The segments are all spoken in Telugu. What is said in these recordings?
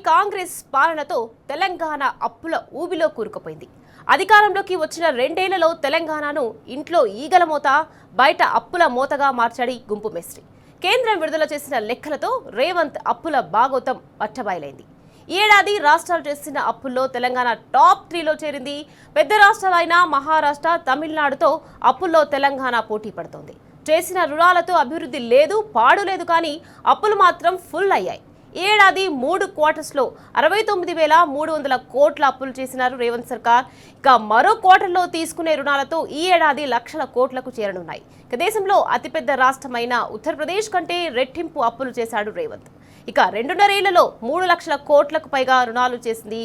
కాంగ్రెస్ పాలనతో తెలంగాణ అప్పుల ఊబిలో కూరుకుపోయింది. అధికారంలోకి వచ్చిన 2 ఏళ్లలో తెలంగాణను ఇంట్లో ఈగల మోత, బయట అప్పుల మోతగా మార్చాడి గుంపు మేస్త్రి. కేంద్రం విడుదల చేసిన లెక్కలతో రేవంత్ అప్పుల బాగోతం పట్టబయలైంది. ఈ ఏడాది రాష్ట్రాలు చేసిన అప్పుల్లో తెలంగాణ టాప్ 3లో చేరింది. పెద్ద రాష్ట్రాలైన మహారాష్ట్ర, తమిళనాడుతో అప్పుల్లో తెలంగాణ పోటీ పడుతోంది. చేసిన రుణాలతో అభివృద్ధి లేదు, పాడు లేదు, కానీ అప్పులు మాత్రం ఫుల్ అయ్యాయి. ఈ ఏడాది 3 క్వార్టర్స్లో 69,300 కోట్ల అప్పులు చేసినారు రేవంత్ సర్కార్. ఇక మరో క్వార్టర్లో తీసుకునే రుణాలతో ఈ ఏడాది లక్షల కోట్లకు చేరనున్నాయి. ఇక దేశంలో అతిపెద్ద రాష్ట్రమైన ఉత్తరప్రదేశ్ కంటే రెట్టింపు అప్పులు చేశాడు రేవంత్. ఇక 2.5 ఏళ్లలో 3 లక్షల కోట్లకు పైగా రుణాలు చేసింది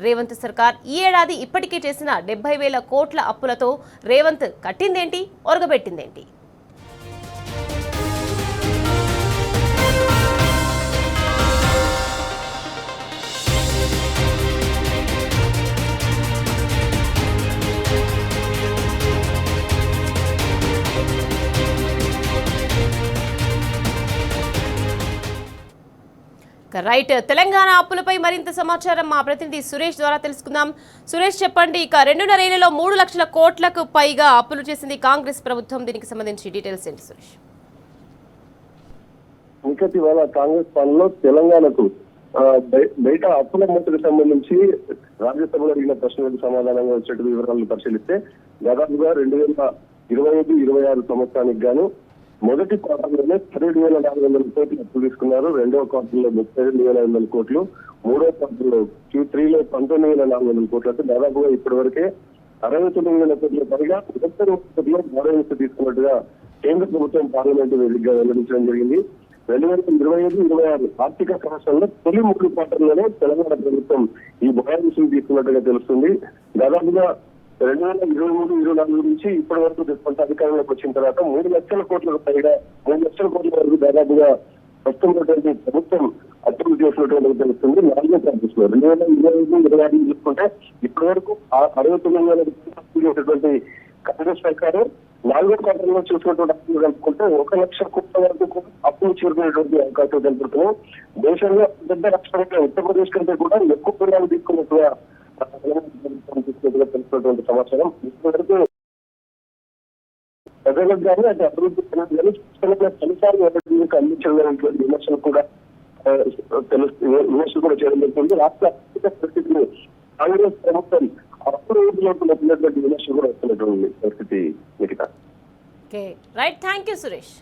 రేవంత్ సర్కార్. ఈ ఏడాది ఇప్పటికే చేసిన 70,000 కోట్ల అప్పులతో రేవంత్ కట్టిందేంటి, ఒరగబెట్టిందేంటి? రైట్, తెలంగాణ అప్పులపై మరింత సమాచారం మా ప్రతినిధి సురేష్ ద్వారా తెలుసుకుందాం. సురేష్, చెప్పండి. ఇక 2.5 ఏళ్లలో 3 లక్షల కోట్లకు పైగా అప్పులు చేసింది కాంగ్రెస్ ప్రభుత్వం. దీనికి సంబంధించి డీటెయిల్స్ ఏంటి సురేష్? ఇంకా ఇవాళ కాంగ్రెస్ పాలనలో తెలంగాణకు బయట అప్పుల మూతకు సంబంధించి రాజ్యసభలో అడిగిన ప్రశ్నలకు సమాధానంగా వచ్చేటు వివరాలను పరిశీలిస్తే దాదాపుగా 2025-26 సంవత్సరానికి గాను మొదటి క్వార్టర్లోనే 17,400 కోట్లు అప్పులు తీసుకున్నారు. రెండవ క్వార్టర్లో 32,500 కోట్లు, మూడో క్వార్టర్లో Q3లో 19,400 కోట్లు. అంటే దాదాపుగా ఇప్పటి వరకే 69,000 కోట్ల పైగా ఉత్తరలో బారోయింగ్స్ తీసుకున్నట్టుగా కేంద్ర ప్రభుత్వం పార్లమెంటు వేదికగా వెల్లడించడం జరిగింది. 2025-26 ఆర్థిక సంవత్సరంలో తొలి 3 క్వార్టర్లోనే తెలంగాణ ప్రభుత్వం ఈ బారోయింగ్స్ తీసుకున్నట్టుగా తెలుస్తుంది. దాదాపుగా 2023-24 నుంచి ఇప్పటి వరకు తీసుకుంటే అధికారంలోకి వచ్చిన తర్వాత 3 లక్షల కోట్లకు పైగా 3 లక్షల కోట్ల వరకు దాదాపుగా వస్తున్నటువంటి ప్రభుత్వం అప్పులు చేసినటువంటి తెలుస్తుంది. 4వ క్వార్టర్స్లో 2025-26 చూసుకుంటే ఇప్పటి వరకు 69,000 చేసినటువంటి కాంగ్రెస్ సర్కారు 4వ క్వార్టర్లో చూసినటువంటి అప్పులు కలుపుకుంటే 1 లక్ష కోట్ల వరకు అప్పులు చేరుకునేటువంటి అవకాశం కలుపుతున్నాం. దేశంలో పెద్ద రాష్ట్రంగా ఉత్తరప్రదేశ్ కంటే కూడా ఎక్కువ రుణాలు తీసుకున్నట్టుగా తెలుసుకున్నటువంటి సమాచారం. ఇప్పటివరకు ప్రజలకు కానీ అంటే అభివృద్ధి ఫలితాలు అందించడానికి విమర్శలు కూడా చేయడం జరుగుతుంది. రాష్ట్ర ఆర్థిక పరిస్థితిని కాంగ్రెస్ ప్రభుత్వం అప్పుడు విమర్శలు కూడా వస్తున్నటువంటి పరిస్థితి. Right, thank you Suresh.